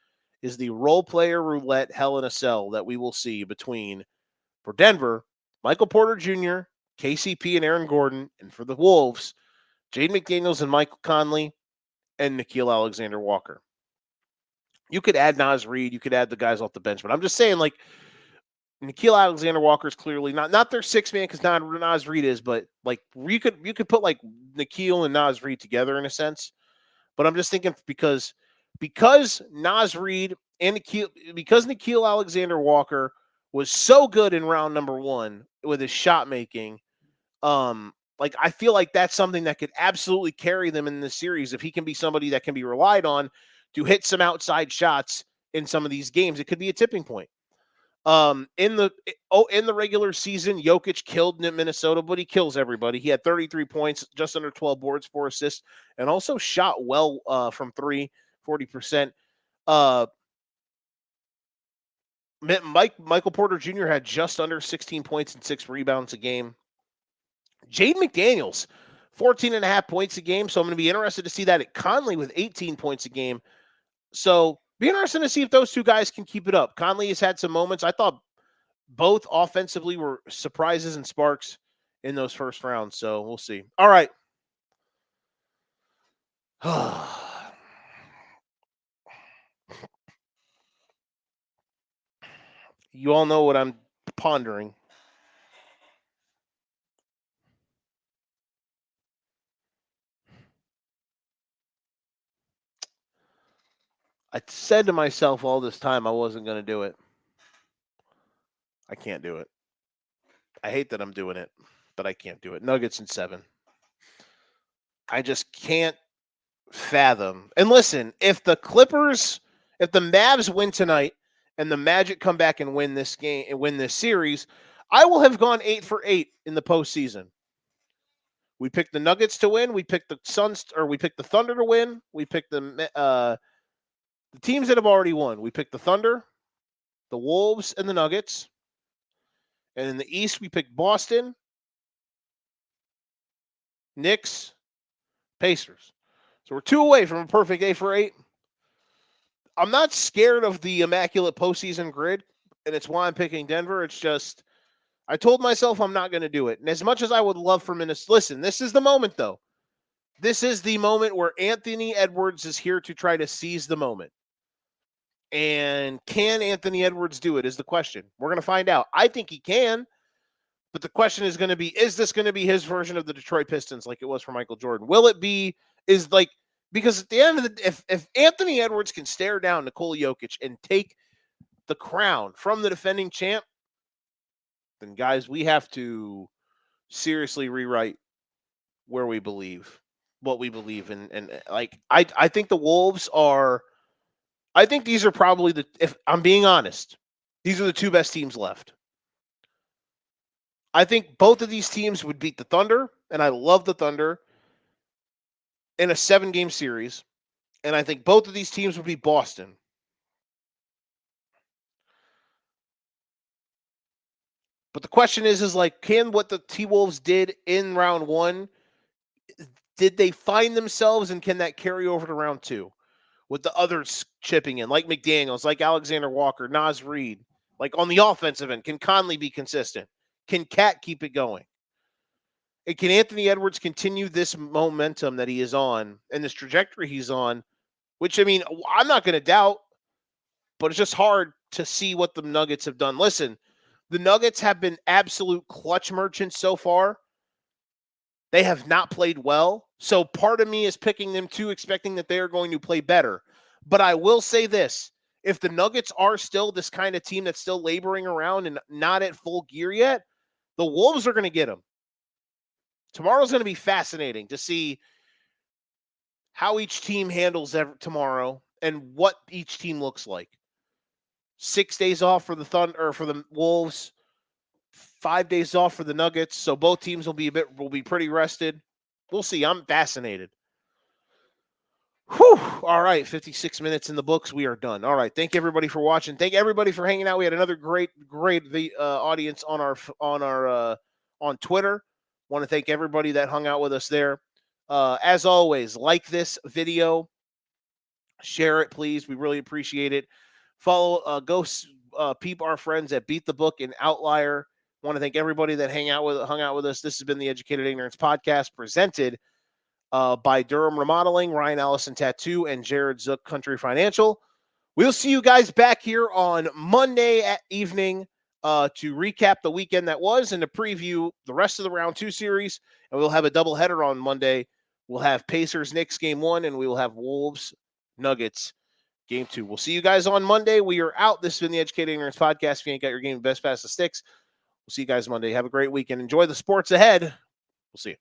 is the role player roulette hell in a cell that we will see between, for Denver, Michael Porter Jr., KCP and Aaron Gordon, and for the Wolves, Jaden McDaniels and Michael Conley, and Nickeil Alexander-Walker. You could add Naz Reid, you could add the guys off the bench, but I'm just saying, like, Nickeil Alexander-Walker is clearly not their six man because Naz Reid is, but like you could put like Nickeil and Naz Reid together in a sense. But I'm just thinking because Naz Reid and Nickeil Alexander-Walker was so good in round number 1 with his shot making, like, I feel like that's something that could absolutely carry them in this series if he can be somebody that can be relied on to hit some outside shots in some of these games. It could be a tipping point. In the regular season, Jokic killed Minnesota, but he kills everybody. He had 33 points, just under 12 boards, 4 assists, and also shot well from 3, 40%. Michael Porter Jr. had just under 16 points and 6 rebounds a game. Jaden McDaniels, 14.5 points a game. So I'm going to be interested to see that at Conley with 18 points a game. So be interesting to see if those two guys can keep it up. Conley has had some moments. I thought both offensively were surprises and sparks in those first rounds. So we'll see. All right. You all know what I'm pondering. I said to myself all this time I wasn't going to do it. I can't do it. I hate that I'm doing it, but I can't do it. Nuggets in 7. I just can't fathom. And listen, if the Mavs win tonight and the Magic come back and win this game and win this series, I will have gone 8 for 8 in the postseason. We picked the Nuggets to win. We picked the we picked the Thunder to win. We picked the teams that have already won. We picked the Thunder, the Wolves, and the Nuggets. And in the East, we picked Boston, Knicks, Pacers. So we're 2 away from a perfect 8 for 8. I'm not scared of the immaculate postseason grid, and it's why I'm picking Denver. It's just, I told myself I'm not going to do it. And as much as I would love for Minnesota, listen, this is the moment, though. This is the moment where Anthony Edwards is here to try to seize the moment. And can Anthony Edwards do it is the question. We're going to find out. I think he can, but the question is going to be, is this going to be his version of the Detroit Pistons like it was for Michael Jordan? Will it be, because at the end of the, if Anthony Edwards can stare down Nikola Jokic and take the crown from the defending champ, then guys, we have to seriously rewrite what we believe in. And like, I think the Wolves are, I think these are probably if I'm being honest, these are the 2 best teams left. I think both of these teams would beat the Thunder, and I love the Thunder, in a 7-game series. And I think both of these teams would beat Boston. But the question is like, can what the T-Wolves did in round 1, did they find themselves, and can that carry over to round 2? With the others chipping in, like McDaniels, like Alexander Walker, Naz Reid, like on the offensive end, can Conley be consistent? Can Cat keep it going? And can Anthony Edwards continue this momentum that he is on and this trajectory he's on which, I mean, I'm not going to doubt, but it's just hard to see what the Nuggets have done. Listen, the Nuggets have been absolute clutch merchants so far. They have not played well. So part of me is picking them too, expecting that they are going to play better. But I will say this. If the Nuggets are still this kind of team that's still laboring around and not at full gear yet, the Wolves are going to get them. Tomorrow's going to be fascinating to see how each team handles tomorrow and what each team looks like. 6 days off for the Thunder or for the Wolves, 5 days off for the Nuggets. So both teams will be pretty rested. We'll see. I'm fascinated. Whew. All right, 56 minutes in the books. We are done. All right. Thank everybody for watching. Thank everybody for hanging out. We had another great audience on Twitter. Want to thank everybody that hung out with us there. As always, like this video, share it, please. We really appreciate it. Follow, peep our friends at Beat the Book and Outlier. Want to thank everybody that hung out with us. This has been the Educated Ignorance Podcast presented by Durham Remodeling, Ryan Allison Tattoo, and Jared Zook Country Financial. We'll see you guys back here on Monday at evening to recap the weekend that was and to preview the rest of the round 2 series. And we'll have a doubleheader on Monday. We'll have Pacers Knicks game 1, and we will have Wolves Nuggets game 2. We'll see you guys on Monday. We are out. This has been the Educated Ignorance Podcast. If you ain't got your game, best pass the sticks. We'll see you guys Monday. Have a great weekend. Enjoy the sports ahead. We'll see you.